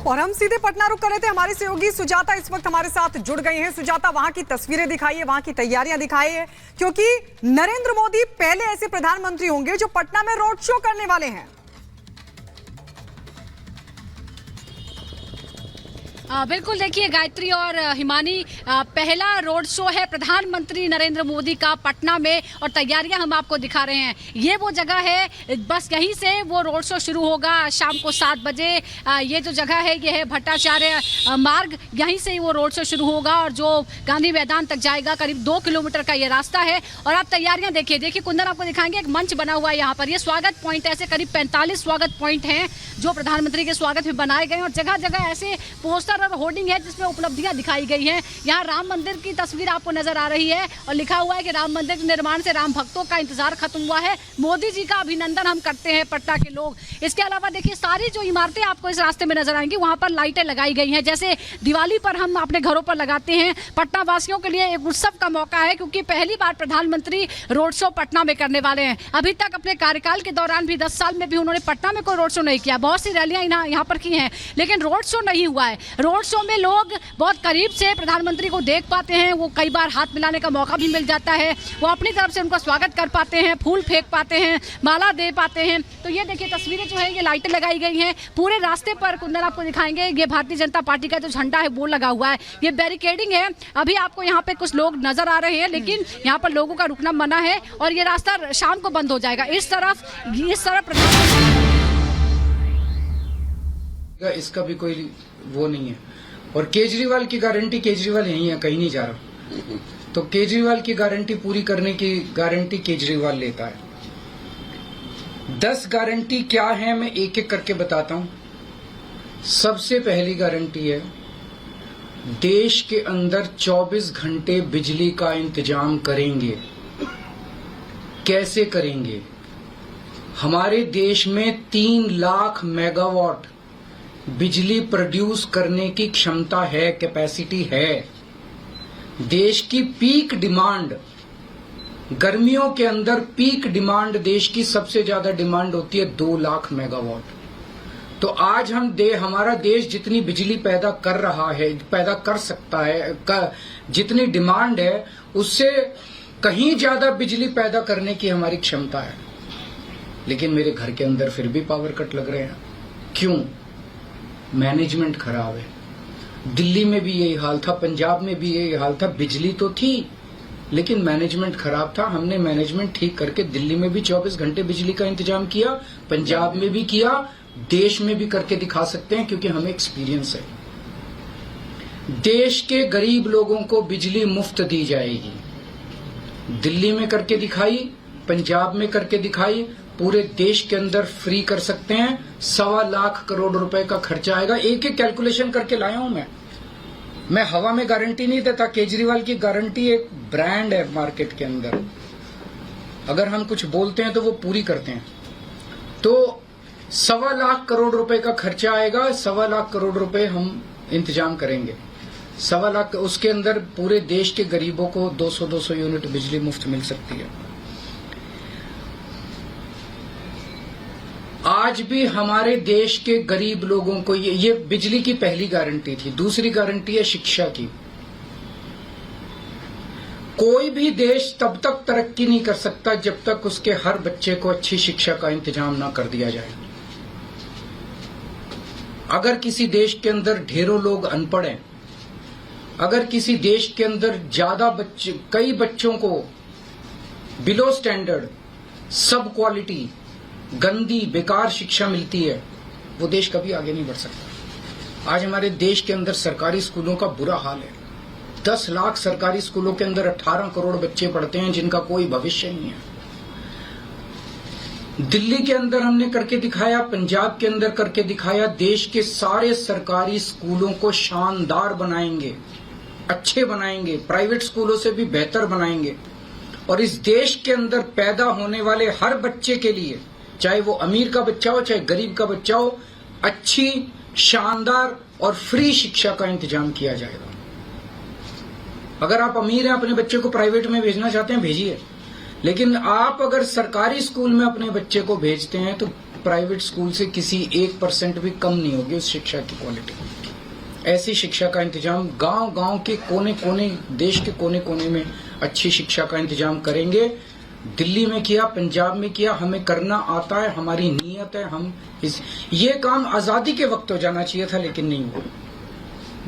और हम सीधे पटना रुक कर रहे थे। हमारी सहयोगी सुजाता इस वक्त हमारे साथ जुड़ गई हैं। सुजाता, वहां की तस्वीरें दिखाइए, वहां की तैयारियां दिखाइए, क्योंकि नरेंद्र मोदी पहले ऐसे प्रधानमंत्री होंगे जो पटना में रोड शो करने वाले हैं। बिल्कुल, देखिए गायत्री और हिमानी, पहला रोड शो है प्रधानमंत्री नरेंद्र मोदी का पटना में और तैयारियां हम आपको दिखा रहे हैं। ये वो जगह है, बस यहीं से वो रोड शो शुरू होगा शाम को 7 बजे। ये जो जगह है ये है भट्टाचार्य मार्ग, यहीं से वो रोड शो शुरू होगा और जो गांधी मैदान तक जाएगा। करीब 2 किलोमीटर का ये रास्ता है। और आप तैयारियां देखिए कुंदन आपको दिखाएंगे। एक मंच बना हुआ है यहाँ पर, ये स्वागत पॉइंट, ऐसे करीब 45 स्वागत पॉइंट हैं जो प्रधानमंत्री के स्वागत में बनाए गए और जगह जगह ऐसे पोस्टर और होर्डिंग है जिसमें उपलब्धियां दिखाई गई हैं। यहाँ राम मंदिर की तस्वीर आपको नजर आ रही है और लिखा हुआ है कि राम मंदिर के निर्माण से राम भक्तों का इंतजार खत्म हुआ है, मोदी जी का अभिनंदन हम करते हैं पटना के लोग। इसके अलावा देखिए सारी जो इमारतें आपको इस रास्ते में नजर आएंगी, वहां पर लाइटें लगाई गई हैं, जैसे दिवाली पर हम अपने घरों पर लगाते हैं। पटना वासियों के लिए एक उत्सव का मौका है, क्योंकि पहली बार प्रधानमंत्री रोड शो पटना में करने वाले हैं। अभी तक अपने कार्यकाल के दौरान भी 10 साल में भी उन्होंने पटना में कोई रोड शो नहीं किया। बहुत सी रैलियां यहाँ पर की हैं, लेकिन रोड शो नहीं हुआ है। रोड शो में लोग बहुत करीब से प्रधानमंत्री को देख पाते हैं, वो कई बार हाथ मिलाने का मौका भी मिल जाता है, वो अपनी तरफ से उनका स्वागत कर पाते हैं, फूल फेंक पाते हैं, माला दे पाते हैं। तो ये देखिए तस्वीरें जो है ये लाइटें लगाई गई हैं पूरे रास्ते पर। कुंदन आपको दिखाएंगे, ये भारतीय जनता पार्टी का जो झंडा है वो लगा हुआ है, ये बैरिकेडिंग है। अभी आपको यहाँ पे कुछ लोग नजर आ रहे हैं, लेकिन यहाँ पर लोगों का रुकना मना है और ये रास्ता शाम को बंद हो जाएगा। इस तरफ इसका भी कोई वो नहीं है। और केजरीवाल की गारंटी, केजरीवाल यही है, कहीं नहीं जा रहा। तो केजरीवाल की गारंटी पूरी करने की गारंटी केजरीवाल लेता है। 10 गारंटी क्या है मैं एक एक करके बताता हूं। सबसे पहली गारंटी है, देश के अंदर 24 घंटे बिजली का इंतजाम करेंगे। कैसे करेंगे? हमारे देश में 3 लाख मेगावाट बिजली प्रोड्यूस करने की क्षमता है, कैपेसिटी है। देश की पीक डिमांड, गर्मियों के अंदर पीक डिमांड देश की सबसे ज्यादा डिमांड होती है 2 लाख मेगावाट। तो आज हमारा देश जितनी बिजली पैदा कर रहा है, पैदा कर सकता है, जितनी डिमांड है उससे कहीं ज्यादा बिजली पैदा करने की हमारी क्षमता है। लेकिन मेरे घर के अंदर फिर भी पावर कट लग रहे हैं। क्यों? मैनेजमेंट खराब है। दिल्ली में भी यही हाल था, पंजाब में भी यही हाल था। बिजली तो थी लेकिन मैनेजमेंट खराब था। हमने मैनेजमेंट ठीक करके दिल्ली में भी 24 घंटे बिजली का इंतजाम किया, पंजाब में भी किया, देश में भी करके दिखा सकते हैं, क्योंकि हमें एक्सपीरियंस है। देश के गरीब लोगों को बिजली मुफ्त दी जाएगी। दिल्ली में करके दिखाई, पंजाब में करके दिखाई, पूरे देश के अंदर फ्री कर सकते हैं। 1.25 लाख करोड़ रुपए का खर्चा आएगा। एक एक कैलकुलेशन करके लाया हूं मैं हवा में गारंटी नहीं देता। केजरीवाल की गारंटी एक ब्रांड है मार्केट के अंदर। अगर हम कुछ बोलते हैं तो वो पूरी करते हैं। तो 1.25 लाख करोड़ रुपए का खर्चा आएगा। 1.25 लाख करोड़ रुपए हम इंतजाम करेंगे। 1.25 लाख, उसके अंदर पूरे देश के गरीबों को 200 यूनिट बिजली मुफ्त मिल सकती है। आज भी हमारे देश के गरीब लोगों को ये बिजली की पहली गारंटी थी। दूसरी गारंटी है शिक्षा की। कोई भी देश तब तक तरक्की नहीं कर सकता जब तक उसके हर बच्चे को अच्छी शिक्षा का इंतजाम ना कर दिया जाए। अगर किसी देश के अंदर ढेरों लोग अनपढ़ हैं, अगर किसी देश के अंदर कई बच्चों को बिलो स्टैंडर्ड, सब क्वालिटी, गंदी बेकार शिक्षा मिलती है, वो देश कभी आगे नहीं बढ़ सकता। आज हमारे देश के अंदर सरकारी स्कूलों का बुरा हाल है। 10 लाख सरकारी स्कूलों के अंदर 18 करोड़ बच्चे पढ़ते हैं जिनका कोई भविष्य नहीं है। दिल्ली के अंदर हमने करके दिखाया, पंजाब के अंदर करके दिखाया। देश के सारे सरकारी स्कूलों को शानदार बनाएंगे, अच्छे बनाएंगे, प्राइवेट स्कूलों से भी बेहतर बनाएंगे। और इस देश के अंदर पैदा होने वाले हर बच्चे के लिए, चाहे वो अमीर का बच्चा हो चाहे गरीब का बच्चा हो, अच्छी, शानदार और फ्री शिक्षा का इंतजाम किया जाएगा। अगर आप अमीर हैं, अपने बच्चे को प्राइवेट में भेजना चाहते हैं, भेजिए। लेकिन आप अगर सरकारी स्कूल में अपने बच्चे को भेजते हैं तो प्राइवेट स्कूल से किसी 1% भी कम नहीं होगी उस शिक्षा की क्वालिटी। ऐसी शिक्षा का इंतजाम गांव-गांव के कोने-कोने, देश के कोने-कोने में अच्छी शिक्षा का इंतजाम करेंगे। दिल्ली में किया, पंजाब में किया, हमें करना आता है, हमारी नीयत है। ये काम आजादी के वक्त हो जाना चाहिए था, लेकिन नहीं हुआ।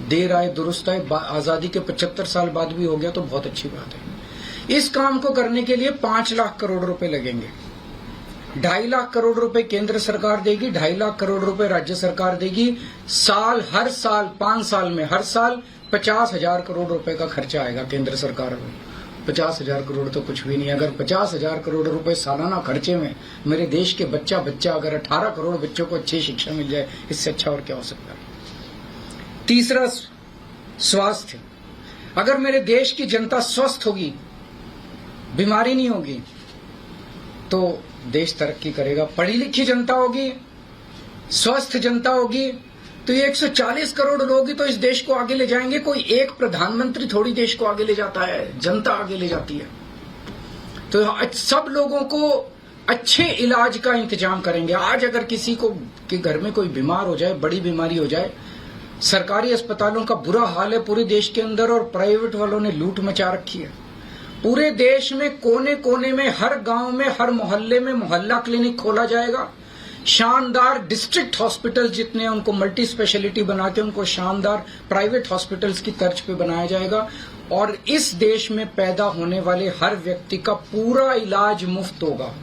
देर आए दुरुस्त आए, आजादी के 75 साल बाद भी हो गया तो बहुत अच्छी बात है। इस काम को करने के लिए 5 लाख करोड़ रुपए लगेंगे। 2.5 लाख करोड़ रुपए केंद्र सरकार देगी, 2.5 लाख करोड़ रुपए राज्य सरकार देगी। हर साल 5 साल में हर साल 50,000 करोड़ रुपए का खर्चा आएगा केंद्र सरकार में। 50,000 करोड़ तो कुछ भी नहीं। अगर 50,000 करोड़ रुपए सालाना खर्चे में मेरे देश के बच्चा अगर 18 करोड़ बच्चों को अच्छी शिक्षा मिल जाए, इससे अच्छा और क्या हो सकता है। तीसरा, स्वास्थ्य। अगर मेरे देश की जनता स्वस्थ होगी, बीमारी नहीं होगी, तो देश तरक्की करेगा। पढ़ी लिखी जनता होगी, स्वस्थ जनता होगी, तो ये 140 करोड़ लोग ही तो इस देश को आगे ले जाएंगे। कोई एक प्रधानमंत्री थोड़ी देश को आगे ले जाता है, जनता आगे ले जाती है। तो सब लोगों को अच्छे इलाज का इंतजाम करेंगे। आज अगर किसी को के घर में कोई बीमार हो जाए, बड़ी बीमारी हो जाए, सरकारी अस्पतालों का बुरा हाल है पूरे देश के अंदर, और प्राइवेट वालों ने लूट मचा रखी है। पूरे देश में कोने कोने में, हर गांव में, हर मोहल्ले में मोहल्ला क्लिनिक खोला जाएगा। शानदार डिस्ट्रिक्ट हॉस्पिटल जितने, उनको मल्टी स्पेशलिटी बना के उनको शानदार प्राइवेट हॉस्पिटल्स की तर्ज पे बनाया जाएगा। और इस देश में पैदा होने वाले हर व्यक्ति का पूरा इलाज मुफ्त होगा,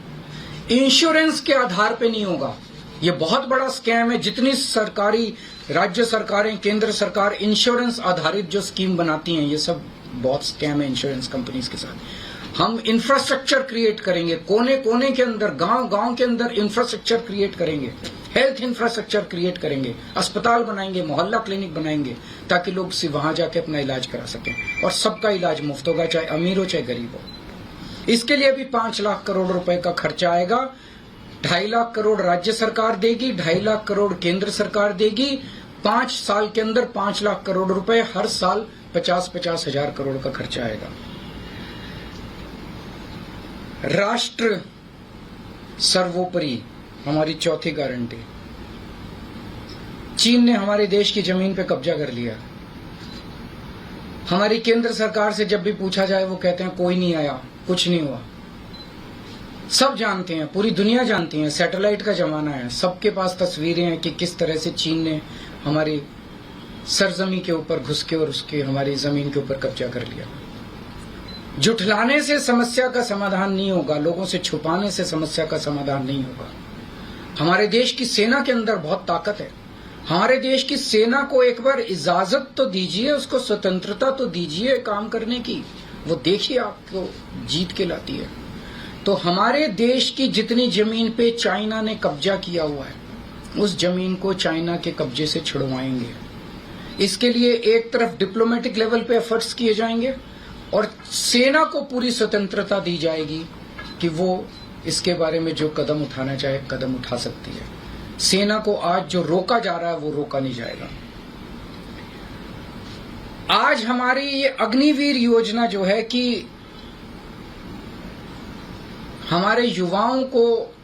इंश्योरेंस के आधार पे नहीं होगा। ये बहुत बड़ा स्कैम है। जितनी सरकारी, राज्य सरकारें, केंद्र सरकार इंश्योरेंस आधारित जो स्कीम बनाती हैं, ये सब बहुत स्कैम है इंश्योरेंस कंपनीज के साथ। हम इंफ्रास्ट्रक्चर क्रिएट करेंगे, कोने कोने के अंदर, गांव गांव के अंदर इंफ्रास्ट्रक्चर क्रिएट करेंगे, हेल्थ इंफ्रास्ट्रक्चर क्रिएट करेंगे, अस्पताल बनाएंगे, मोहल्ला क्लिनिक बनाएंगे, ताकि लोग वहां जाके अपना इलाज करा सकें। और सबका इलाज मुफ्त होगा, चाहे अमीर हो चाहे गरीब हो। इसके लिए भी 5 लाख करोड़ रुपए का खर्चा आएगा। 2.5 लाख करोड़ राज्य सरकार देगी, 2.5 लाख करोड़ केंद्र सरकार देगी। 5 साल के अंदर 5 लाख करोड़ रुपए, हर साल 50-50 हजार करोड़ का खर्चा आएगा। राष्ट्र सर्वोपरि, हमारी चौथी गारंटी। चीन ने हमारे देश की जमीन पे कब्जा कर लिया। हमारी केंद्र सरकार से जब भी पूछा जाए, वो कहते हैं कोई नहीं आया, कुछ नहीं हुआ। सब जानते हैं, पूरी दुनिया जानती है, सैटेलाइट का जमाना है, सबके पास तस्वीरें हैं कि किस तरह से चीन ने हमारी सरजमी के ऊपर घुस के और उसके हमारी जमीन के ऊपर कब्जा कर लिया। जुठलाने से समस्या का समाधान नहीं होगा, लोगों से छुपाने से समस्या का समाधान नहीं होगा। हमारे देश की सेना के अंदर बहुत ताकत है। हमारे देश की सेना को एक बार इजाजत तो दीजिए, उसको स्वतंत्रता तो दीजिए काम करने की। वो देखिए आपको जीत के लाती है। तो हमारे देश की जितनी जमीन पे चाइना ने कब्जा किया हुआ है, उस जमीन को चाइना के कब्जे से छुड़वाएंगे। इसके लिए एक तरफ डिप्लोमेटिक लेवल पे एफर्ट्स किए जाएंगे और सेना को पूरी स्वतंत्रता दी जाएगी कि वो इसके बारे में जो कदम उठाना चाहे कदम उठा सकती है। सेना को आज जो रोका जा रहा है वो रोका नहीं जाएगा। आज हमारी ये अग्निवीर योजना जो है कि हमारे युवाओं को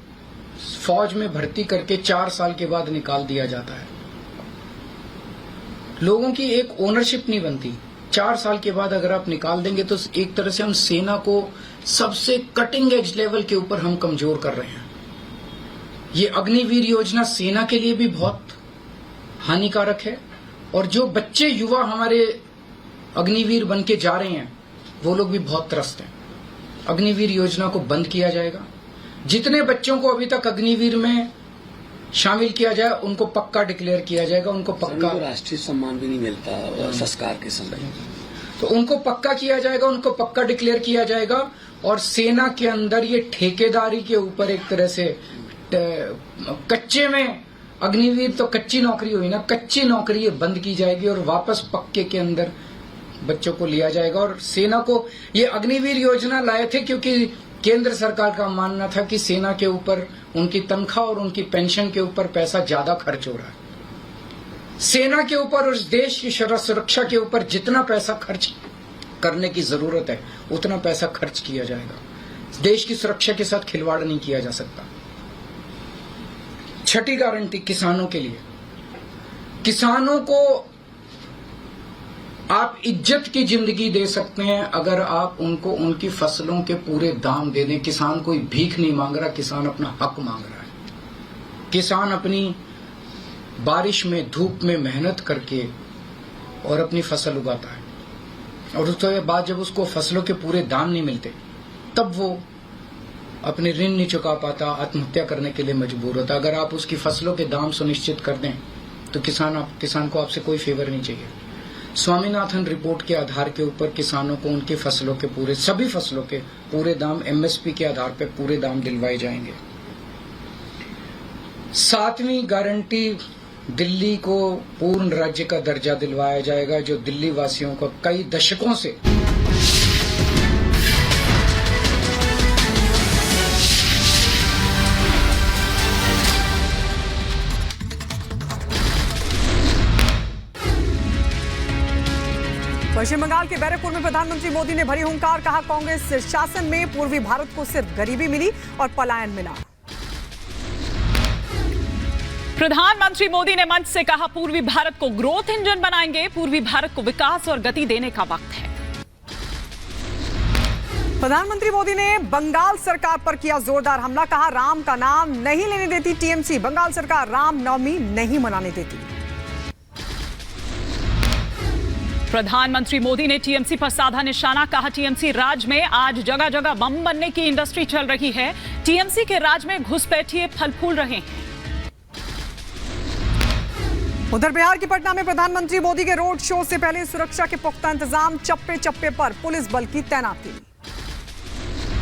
फौज में भर्ती करके 4 साल के बाद निकाल दिया जाता है। लोगों की एक ओनरशिप नहीं बनती। 4 साल के बाद अगर आप निकाल देंगे तो एक तरह से हम सेना को सबसे कटिंग एज लेवल के ऊपर हम कमजोर कर रहे हैं। ये अग्निवीर योजना सेना के लिए भी बहुत हानिकारक है और जो बच्चे युवा हमारे अग्निवीर बन के जा रहे हैं वो लोग भी बहुत त्रस्त हैं। अग्निवीर योजना को बंद किया जाएगा। जितने बच्चों को अभी तक अग्निवीर में शामिल किया जाए उनको पक्का डिक्लेयर किया जाएगा। उनको पक्का राष्ट्रीय सम्मान भी नहीं मिलता संस्कार के समय, तो उनको पक्का किया जाएगा, उनको पक्का डिक्लेयर किया जाएगा। और सेना के अंदर ये ठेकेदारी के ऊपर एक तरह से कच्चे में अग्निवीर तो कच्ची नौकरी हुई ना, कच्ची नौकरी ये बंद की जाएगी और वापस पक्के के अंदर बच्चों को लिया जाएगा। और सेना को ये अग्निवीर योजना लाए थे क्योंकि केंद्र सरकार का मानना था कि सेना के ऊपर उनकी तनख्वाह और उनकी पेंशन के ऊपर पैसा ज्यादा खर्च हो रहा है। सेना के ऊपर और देश की सुरक्षा के ऊपर जितना पैसा खर्च करने की जरूरत है उतना पैसा खर्च किया जाएगा। देश की सुरक्षा के साथ खिलवाड़ नहीं किया जा सकता। छठी गारंटी किसानों के लिए। किसानों को आप इज्जत की जिंदगी दे सकते हैं अगर आप उनको उनकी फसलों के पूरे दाम दे दें। किसान कोई भीख नहीं मांग रहा, किसान अपना हक मांग रहा है। किसान अपनी बारिश में धूप में मेहनत करके और अपनी फसल उगाता है और उसके बाद जब उसको फसलों के पूरे दाम नहीं मिलते तब वो अपने ऋण नहीं चुका पाता, आत्महत्या करने के लिए मजबूर होता। अगर आप उसकी फसलों के दाम सुनिश्चित कर दें तो किसान को आपसे कोई फेवर नहीं चाहिए। स्वामीनाथन रिपोर्ट के आधार के ऊपर किसानों को उनकी फसलों के सभी फसलों के पूरे दाम एमएसपी के आधार पर पूरे दाम दिलवाए जाएंगे। 7वीं गारंटी, दिल्ली को पूर्ण राज्य का दर्जा दिलवाया जाएगा, जो दिल्ली वासियों को कई दशकों से पश्चिम बंगाल के बैरकपुर में प्रधानमंत्री मोदी ने भरी हुंकार, कहा कांग्रेस शासन में पूर्वी भारत को सिर्फ गरीबी मिली और पलायन मिला। प्रधानमंत्री मोदी ने मंच से कहा पूर्वी भारत को ग्रोथ इंजन बनाएंगे, पूर्वी भारत को विकास और गति देने का वक्त है। प्रधानमंत्री मोदी ने बंगाल सरकार पर किया जोरदार हमला, कहा राम का नाम नहीं लेने देती टीएमसी, बंगाल सरकार रामनवमी नहीं मनाने देती। प्रधानमंत्री मोदी ने टीएमसी पर साधा निशाना, कहा टीएमसी राज में आज जगह जगह बम बनने की इंडस्ट्री चल रही है, टीएमसी के राज में घुसपैठिए फल फूल रहे हैं। उधर बिहार के पटना में प्रधानमंत्री मोदी के रोड शो से पहले सुरक्षा के पुख्ता इंतजाम, चप्पे चप्पे पर पुलिस बल की तैनाती।